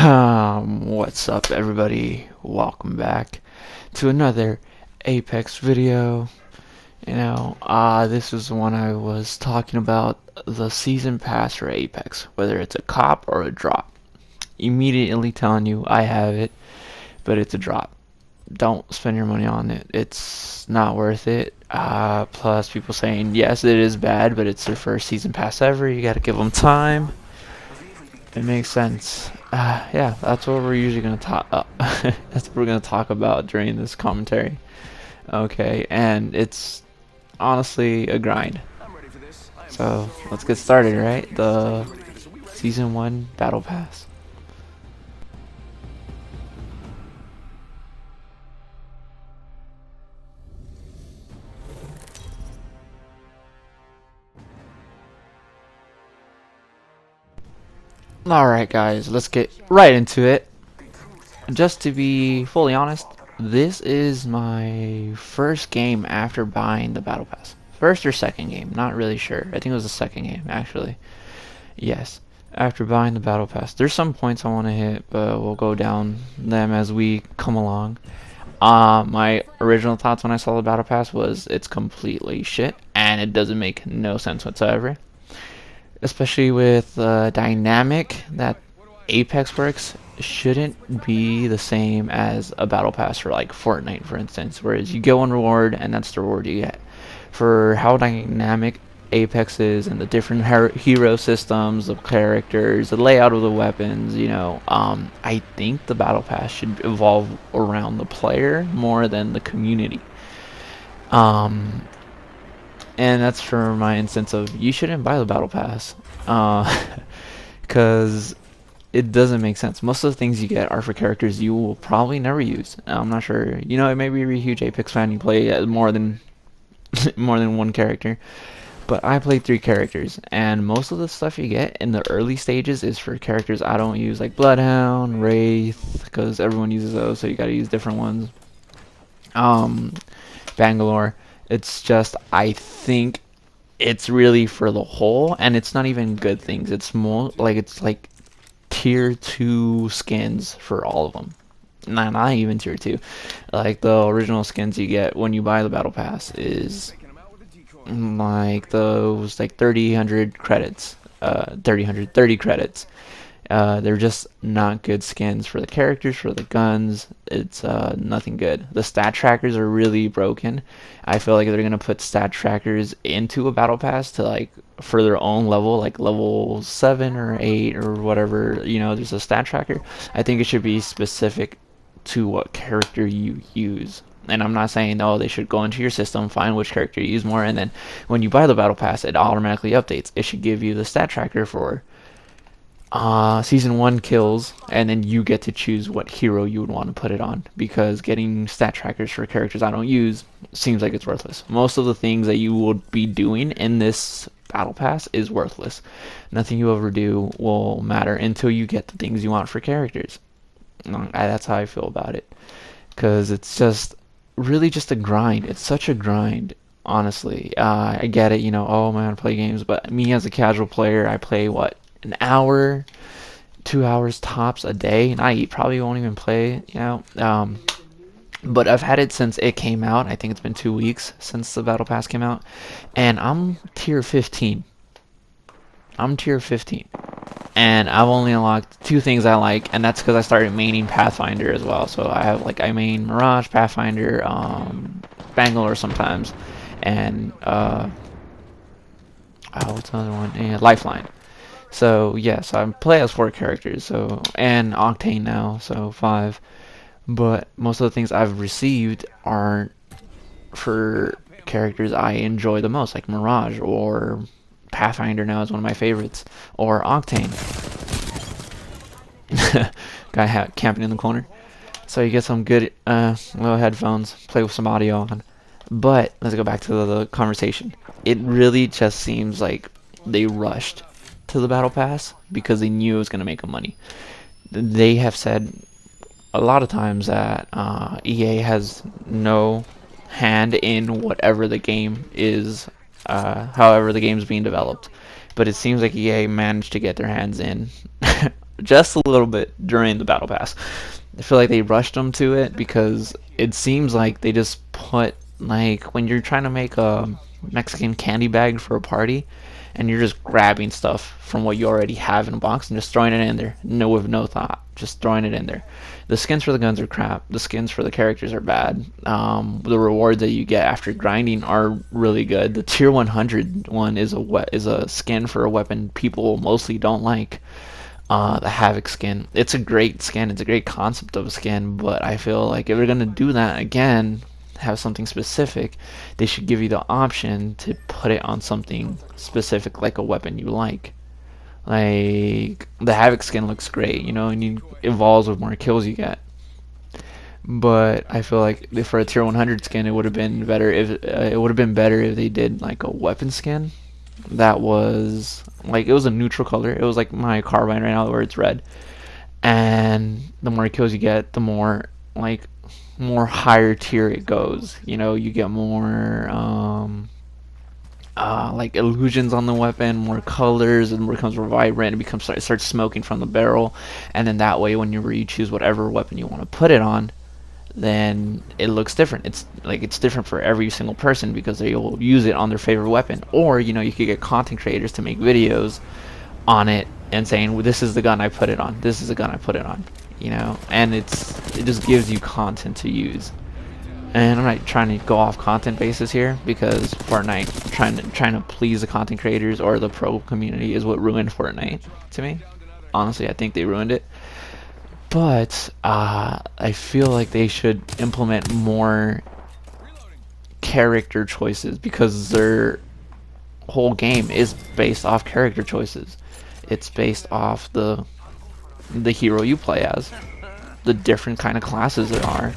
What's up, everybody? Welcome back to another Apex video. This was the one I was talking about the season pass for Apex, whether it's a cop or a drop. Immediately telling you I have it, but it's a drop. Don't spend your money on it. It's not worth it. Plus, people saying yes, it is bad, but it's their first season pass ever. You gotta give them time. It makes sense. Yeah, that's what we're usually gonna talk. That's what we're gonna talk about during this commentary. Okay, and it's honestly a grind. So let's get started, right? The season 1 battle pass. Alright guys, let's get right into it. Just to be fully honest, this is my first game after buying the battle pass. First or second game, not really sure. I think it was the second game, actually. Yes, after buying the battle pass. There's some points I want to hit, but we'll go down them as we come along. My original thoughts when I saw the battle pass was it's completely shit, and it doesn't make no sense whatsoever. Especially with the dynamic that Apex works shouldn't be the same as a battle pass for like Fortnite, for instance, whereas you get one reward and that's the reward you get. For how dynamic Apex is and the different hero systems of characters, the layout of the weapons, I think the battle pass should evolve around the player more than the community. Um, and that's for my instance of you shouldn't buy the battle pass, because it doesn't make sense. Most of the things you get are for characters you will probably never use. I'm not sure. Maybe you're a huge Apex fan, you play more than more than one character. But I played 3 characters, and most of the stuff you get in the early stages is for characters I don't use, like Bloodhound, Wraith, because everyone uses those, so you gotta use different ones. Um, Bangalore. It's just, I think it's really for the whole, and it's not even good things. It's more like it's like tier 2 skins for all of them. Not even tier 2. Like the original skins you get when you buy the battle pass is like those like 30 credits, 30 credits. They're just not good skins for the characters, for the guns. It's nothing good. The stat trackers are really broken. I feel like they're gonna put stat trackers into a battle pass to like for their own level, like level 7 or 8 or whatever. There's a stat tracker. I think it should be specific to what character you use. And I'm not saying, oh, they should go into your system, find which character you use more, and then when you buy the battle pass, it automatically updates. It should give you the stat tracker for season 1 kills, and then you get to choose what hero you would want to put it on, because getting stat trackers for characters I don't use seems like it's worthless. Most of the things that you would be doing in this battle pass is worthless. Nothing you ever do will matter until you get the things you want for characters. That's how I feel about it, because it's just really just a grind. It's such a grind, honestly. I get it, oh man, I play games, but me as a casual player, I play what, an hour, 2 hours tops a day, and I probably won't even play, but I've had it since it came out. I think it's been 2 weeks since the battle pass came out, and I'm tier 15. I'm tier 15, and I've only unlocked 2 things I like, and that's because I started maining Pathfinder as well. So I main Mirage, Pathfinder, Bangalore sometimes, and what's another one? Yeah, Lifeline. So yes, I play as 4 characters, so, and Octane now, so 5. But most of the things I've received aren't for characters I enjoy the most, like Mirage or Pathfinder now is one of my favorites, or Octane. Guy camping in the corner. So you get some good little headphones, play with some audio on. But let's go back to the conversation. It really just seems like they rushed to the battle pass because they knew it was going to make them money. They have said a lot of times that EA has no hand in whatever the game is, however the game's being developed. But it seems like EA managed to get their hands in just a little bit during the battle pass. I feel like they rushed them to it because it seems like they just put, like, when you're trying to make a Mexican candy bag for a party and you're just grabbing stuff from what you already have in a box and just throwing it in there, no, with no thought, just throwing it in there. The skins for the guns are crap. The skins for the characters are bad. The rewards that you get after grinding are really good. The tier 100 one is a skin for a weapon people mostly don't like. The Havoc skin. It's a great skin. It's a great concept of a skin, but I feel like if they're gonna do that again, have something specific, they should give you the option to put it on something specific, like a weapon you like. Like the Havoc skin looks great, you know, and it evolves with more kills you get. But I feel like for a tier 100 skin, it would have been better if they did like a weapon skin that was like, it was a neutral color. It was like my carbine right now where it's red. And the more kills you get, the more like more higher tier it goes. You know, you get more like illusions on the weapon, more colors, and it becomes more vibrant. It starts smoking from the barrel, and then that way, whenever you choose whatever weapon you want to put it on, then it looks different. It's different for every single person because they will use it on their favorite weapon. Or you know, you could get content creators to make videos on it and saying, well, this is the gun I put it on. This is the gun I put it on. You know, and it just gives you content to use. And I'm not trying to go off content basis here because Fortnite trying to please the content creators or the pro community is what ruined Fortnite to me. Honestly, I think they ruined it. But I feel like they should implement more character choices because their whole game is based off character choices. It's based off the hero you play as, the different kind of classes there are,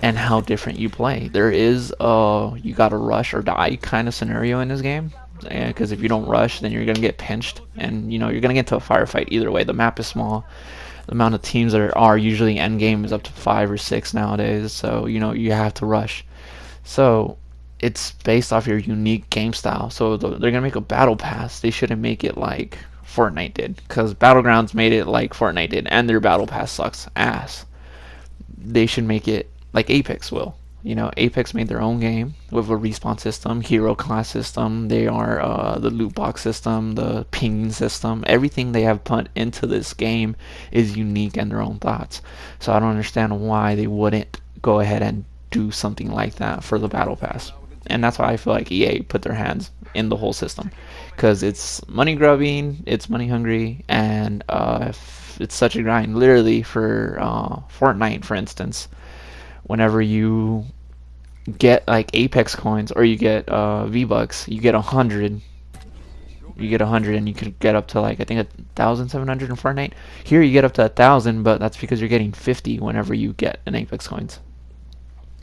and how different you play. There is you gotta rush or die kind of scenario in this game, because if you don't rush, then you're gonna get pinched, and you know you're gonna get into a firefight either way. The map is small. The amount of teams that are usually end game is up to 5 or 6 nowadays, so you know you have to rush. So it's based off your unique game style. So they're gonna make a battle pass. They shouldn't make it like Fortnite did, because Battlegrounds made it like Fortnite did, and their battle pass sucks ass. They should make it like Apex will. You know, Apex made their own game with a respawn system, hero class system. They are the loot box system, the ping system. Everything they have put into this game is unique and their own thoughts. So I don't understand why they wouldn't go ahead and do something like that for the battle pass. And that's why I feel like EA put their hands in the whole system, because it's money grubbing, it's money hungry, and it's such a grind. Literally for Fortnite, for instance, whenever you get like Apex coins or you get V-Bucks, you get 100. You get 100 and you could get up to like, I think 1,700 in Fortnite. Here you get up to 1,000, but that's because you're getting 50 whenever you get an Apex coins.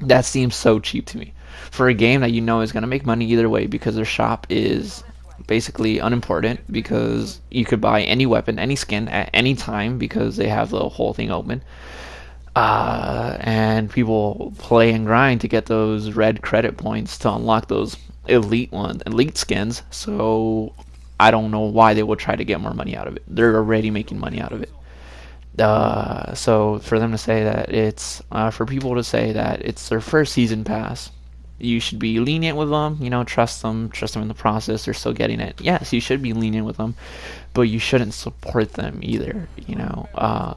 That seems so cheap to me for a game that you know is going to make money either way, because their shop is basically unimportant, because you could buy any weapon, any skin at any time because they have the whole thing open. And people play and grind to get those red credit points to unlock those elite skins. So I don't know why they would try to get more money out of it. They're already making money out of it. So for them to say that it's for people to say that it's their first season pass, you should be lenient with them. You know, trust them in the process. They're still getting it. Yes, you should be lenient with them, but you shouldn't support them either. You know,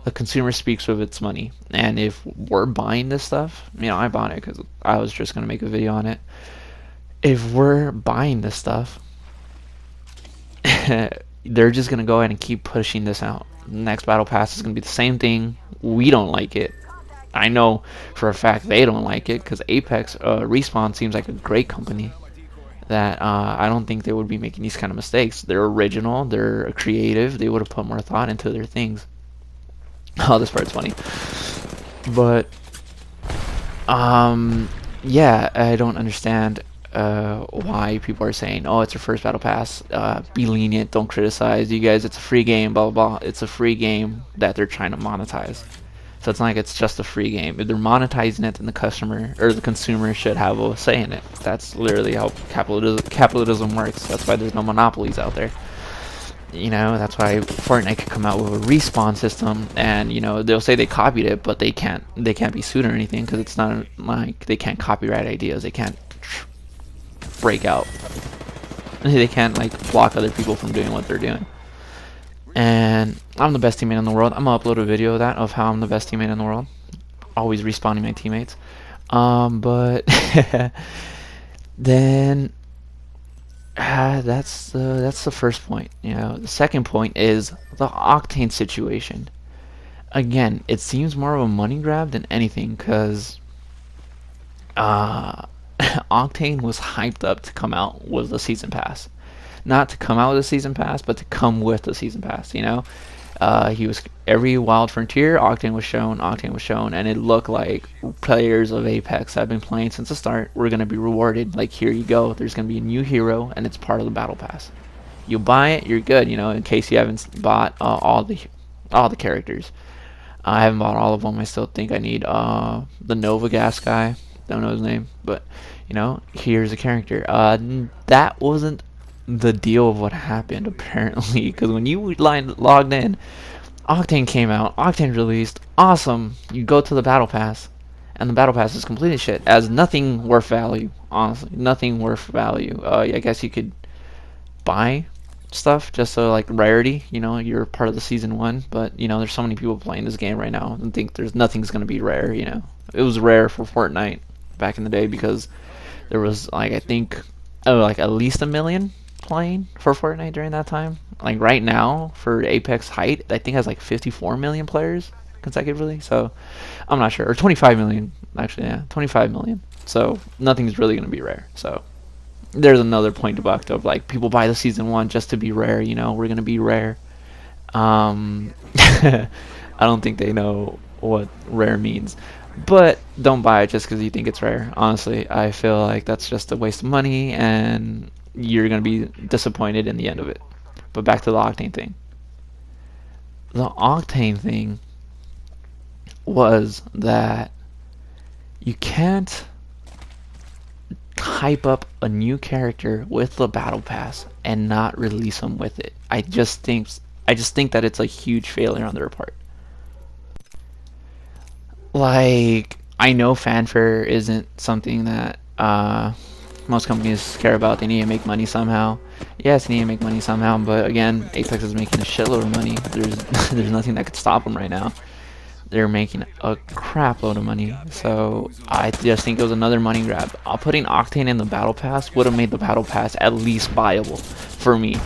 the consumer speaks with its money, and if we're buying this stuff, you know, I bought it because I was just gonna make a video on it. If we're buying this stuff, they're just gonna go ahead and keep pushing this out. Next battle pass is gonna be the same thing. We don't like it. I know for a fact they don't like it, because Apex Respawn seems like a great company that I don't think they would be making these kind of mistakes. They're original, they're creative, they would have put more thought into their things. Oh, this part's funny. But yeah, I don't understand why people are saying, oh, it's your first battle pass, be lenient, don't criticize, you guys, it's a free game, blah blah blah. It's a free game that they're trying to monetize. So it's not like it's just a free game. If they're monetizing it, then the customer or the consumer should have a say in it. That's literally how capitalism works. That's why there's no monopolies out there. You know, that's why Fortnite could come out with a respawn system, and you know they'll say they copied it, but they can't be sued or anything because it's not like they can't copyright ideas. They can't break out. They can't like block other people from doing what they're doing. And I'm the best teammate in the world. I'm gonna upload a video of that, of how I'm the best teammate in the world. Always respawning my teammates. But then that's the first point. You know, the second point is the Octane situation. Again, it seems more of a money grab than anything, because Octane was hyped up to come out with the season pass. Not to come out with a season pass, but to come with the season pass. You know, he was every Wild Frontier. Octane was shown, and it looked like players of Apex that have been playing since the start were gonna be rewarded. Like, here you go. There's gonna be a new hero, and it's part of the battle pass. You buy it, you're good. You know, in case you haven't bought all the characters. I haven't bought all of them. I still think I need the Nova Gas guy. Don't know his name, but you know, here's a character. That wasn't the deal of what happened apparently, because when you logged in, Octane came out, Octane released, awesome. You go to the battle pass, and the battle pass is completed shit. As nothing worth value, honestly, nothing worth value. I guess you could buy stuff just so like rarity, you know, you're part of the season 1, but you know there's so many people playing this game right now and think there's nothing's gonna be rare. You know, it was rare for Fortnite back in the day because there was like, I think, like at least 1 million playing for Fortnite during that time. Like right now for Apex height, I think has like 54 million players consecutively, so I'm not sure, or 25 million actually. Yeah, 25 million, so nothing's really gonna be rare. So there's another point debunked of like, people buy the season 1 just to be rare. You know, we're gonna be rare. I don't think they know what rare means, but don't buy it just because you think it's rare. Honestly, I feel like that's just a waste of money, and you're gonna be disappointed in the end of it. But back to the Octane thing. The Octane thing was that you can't hype up a new character with the battle pass and not release them with it. I just think that it's a huge failure on their part. Like, I know fanfare isn't something that most companies care about. They need to make money somehow. Yes, they need to make money somehow, but again, Apex is making a shitload of money. There's nothing that could stop them right now. They're making a crap load of money, so I just think it was another money grab. Putting Octane in the battle pass would have made the battle pass at least viable for me,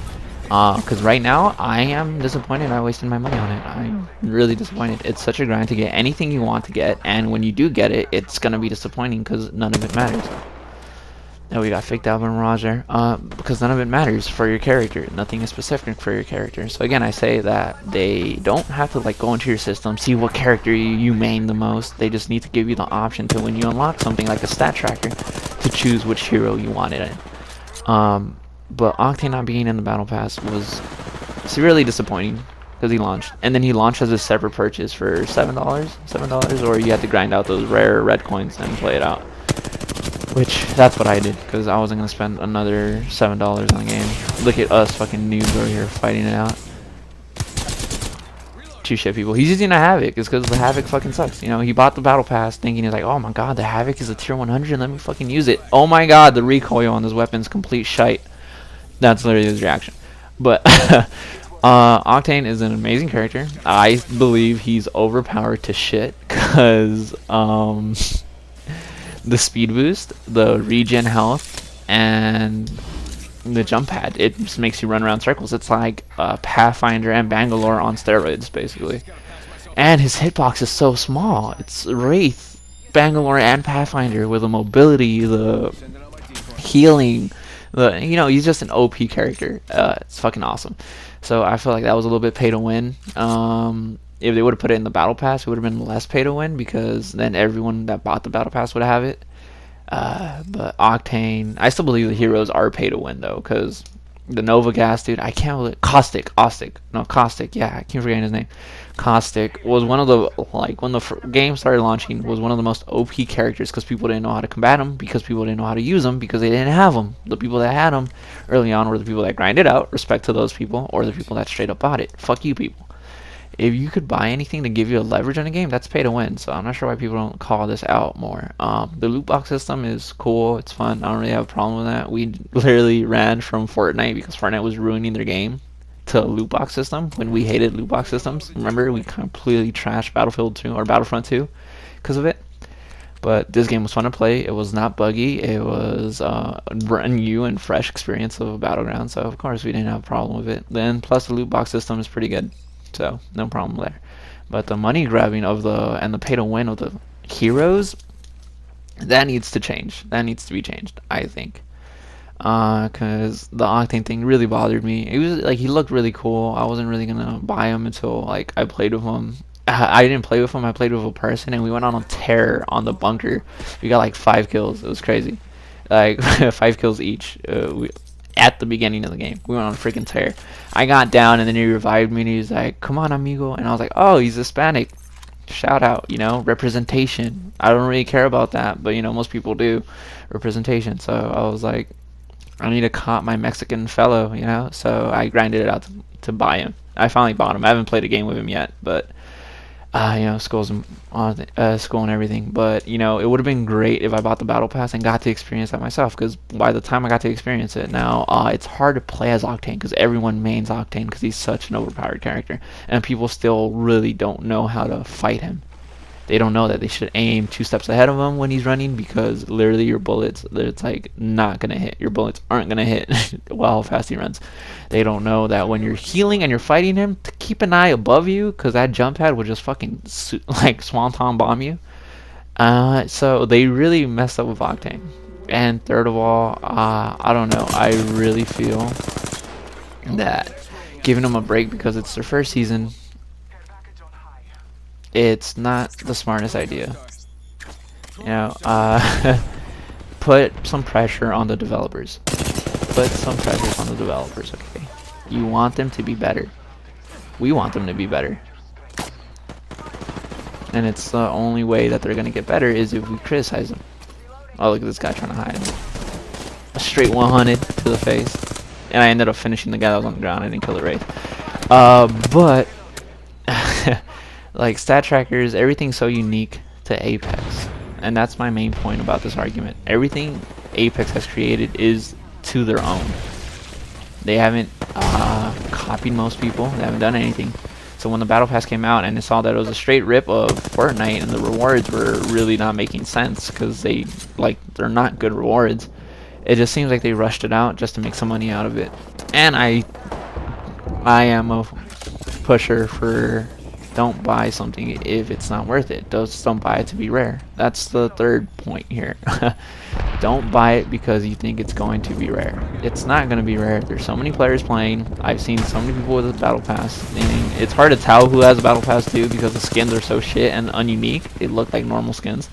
because right now I am disappointed I wasted my money on it. I'm really disappointed. It's such a grind to get anything you want to get, and when you do get it, it's gonna be disappointing because none of it matters. Now we got faked Alvin Mirage there, because none of it matters for your character. Nothing is specific for your character. So again, I say that they don't have to like go into your system, see what character you main the most. They just need to give you the option to, when you unlock something like a stat tracker, to choose which hero you want it in. But Octane not being in the battle pass was severely disappointing because he launched, and then he launched as a separate purchase for $7, or you had to grind out those rare red coins and play it out. Which, that's what I did, because I wasn't going to spend another $7 on the game. Look at us fucking noobs over here fighting it out. Two shit people. He's using a Havoc. It's because the Havoc fucking sucks. You know, he bought the battle pass thinking he's like, oh my god, the Havoc is a tier 100, let me fucking use it. Oh my god, the recoil on this weapon's complete shite. That's literally his reaction. But Octane is an amazing character. I believe he's overpowered to shit, because the speed boost, the regen health, and the jump pad, it just makes you run around circles. It's like Pathfinder and Bangalore on steroids, basically. And his hitbox is so small. It's Wraith, Bangalore, and Pathfinder with the mobility, the healing, you know, he's just an OP character. It's fucking awesome. So I feel like that was a little bit pay to win. If they would have put it in the battle pass, it would have been less pay to win, because then everyone that bought the battle pass would have it. But Octane, I still believe the heroes are pay to win though, because The Nova Gas, dude. I can't believe Caustic. Yeah, I keep forgetting his name. Caustic was one of the like when the game started launching was one of the most OP characters because people didn't know how to combat him because people didn't know how to use him because they didn't have him. The people that had him early on were the people that grinded out. Respect to those people, or the people that straight up bought it. Fuck you, people. If you could buy anything to give you a leverage in a game, that's pay to win. So I'm not sure why people don't call this out more. The loot box system is cool. It's fun. I don't really have a problem with that. We literally ran from Fortnite because Fortnite was ruining their game to a loot box system when we hated loot box systems. Remember, we completely trashed Battlefield 2 or Battlefront 2 because of it. But this game was fun to play. It was not buggy. It was a brand new and fresh experience of a battleground. So of course we didn't have a problem with it. Then plus the loot box system is pretty good. So no problem there. But the money grabbing of the pay to win of the heroes, that needs to change. That needs to be changed, I think. Cause the Octane thing really bothered me. It was like he looked really cool. I wasn't really gonna buy him until like I played with him. I didn't play with him. I played with a person, and we went on a tear on the bunker. We got like 5 kills. It was crazy, like 5 kills each. At the beginning of the game, we went on a freaking tear. I got down, and then he revived me, and he was like, "Come on, amigo," and I was like, "Oh, he's Hispanic." Shout out, representation. I don't really care about that, but most people do. Representation. So I was like, I need to cop my Mexican fellow, so I grinded it out to buy him. I finally bought him. I haven't played a game with him yet, but school's on school and everything. But it would have been great if I bought the battle pass and got to experience that myself. Because by the time I got to experience it, now it's hard to play as Octane because everyone mains Octane because he's such an overpowered character, and people still really don't know how to fight him. They don't know that they should aim 2 steps ahead of him when he's running because literally your bullets, it's like not gonna hit. Your bullets aren't gonna hit while how fast he runs. They don't know that when you're healing and you're fighting him, to keep an eye above you because that jump pad will just fucking like swanton bomb you. So they really messed up with Octane. And third of all, I don't know. I really feel that giving them a break because it's their first season, it's not the smartest idea. Put some pressure on the developers. Put some pressure on the developers, okay? You want them to be better. We want them to be better. And it's the only way that they're gonna get better is if we criticize them. Oh, look at this guy trying to hide. A straight 100 to the face. And I ended up finishing the guy that was on the ground. I didn't kill the Wraith. But like stat trackers, everything's so unique to Apex, and that's my main point about this argument. Everything Apex has created is to their own. They haven't copied most people. They haven't done anything. So when the battle pass came out and they saw that it was a straight rip of Fortnite and the rewards were really not making sense because they're not good rewards, it just seems like they rushed it out just to make some money out of it. And I am a pusher for don't buy something if it's not worth it. Just don't buy it to be rare. That's the third point here. Don't buy it because you think it's going to be rare. It's not going to be rare. There's so many players playing. I've seen so many people with a battle pass, and it's hard to tell who has a battle pass too because the skins are so shit and ununique. They look like normal skins.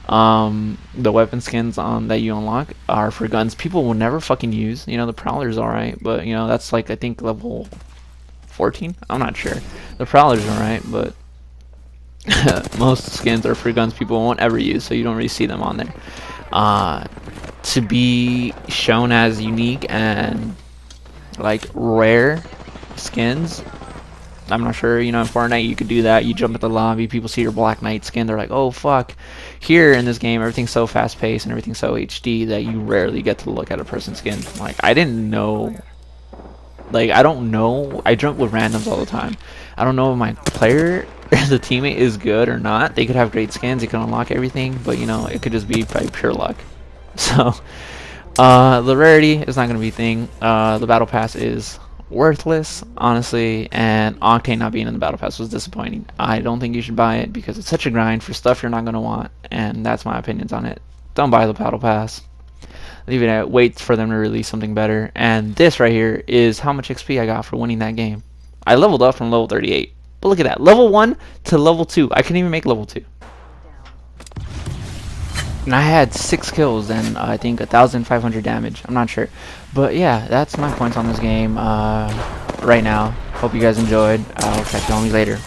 The weapon skins that you unlock are for guns people will never fucking use. The Prowler's alright, but that's like I think level 14? I'm not sure. The Prowler's alright, but most skins are for guns people won't ever use, so you don't really see them on there. To be shown as unique and like rare skins, I'm not sure. In Fortnite you could do that. You jump at the lobby, people see your Black Knight skin, they're like, oh fuck. Here in this game, everything's so fast paced and everything's so HD that you rarely get to look at a person's skin. Like, I didn't know. Like, I don't know. I jump with randoms all the time. I don't know if my player or the teammate is good or not. They could have great skins. They could unlock everything. But, it could just be by pure luck. So, the rarity is not going to be a thing. The Battle Pass is worthless, honestly. And Octane not being in the Battle Pass was disappointing. I don't think you should buy it because it's such a grind for stuff you're not going to want. And that's my opinions on it. Don't buy the Battle Pass. Leave it at, wait for them to release something better. And this right here is how much XP I got for winning that game. I leveled up from level 38. But look at that. Level 1 to level 2. I couldn't even make level 2. And I had 6 kills and I think 1,500 damage. I'm not sure. But yeah, that's my points on this game right now. Hope you guys enjoyed. I'll catch you homies later.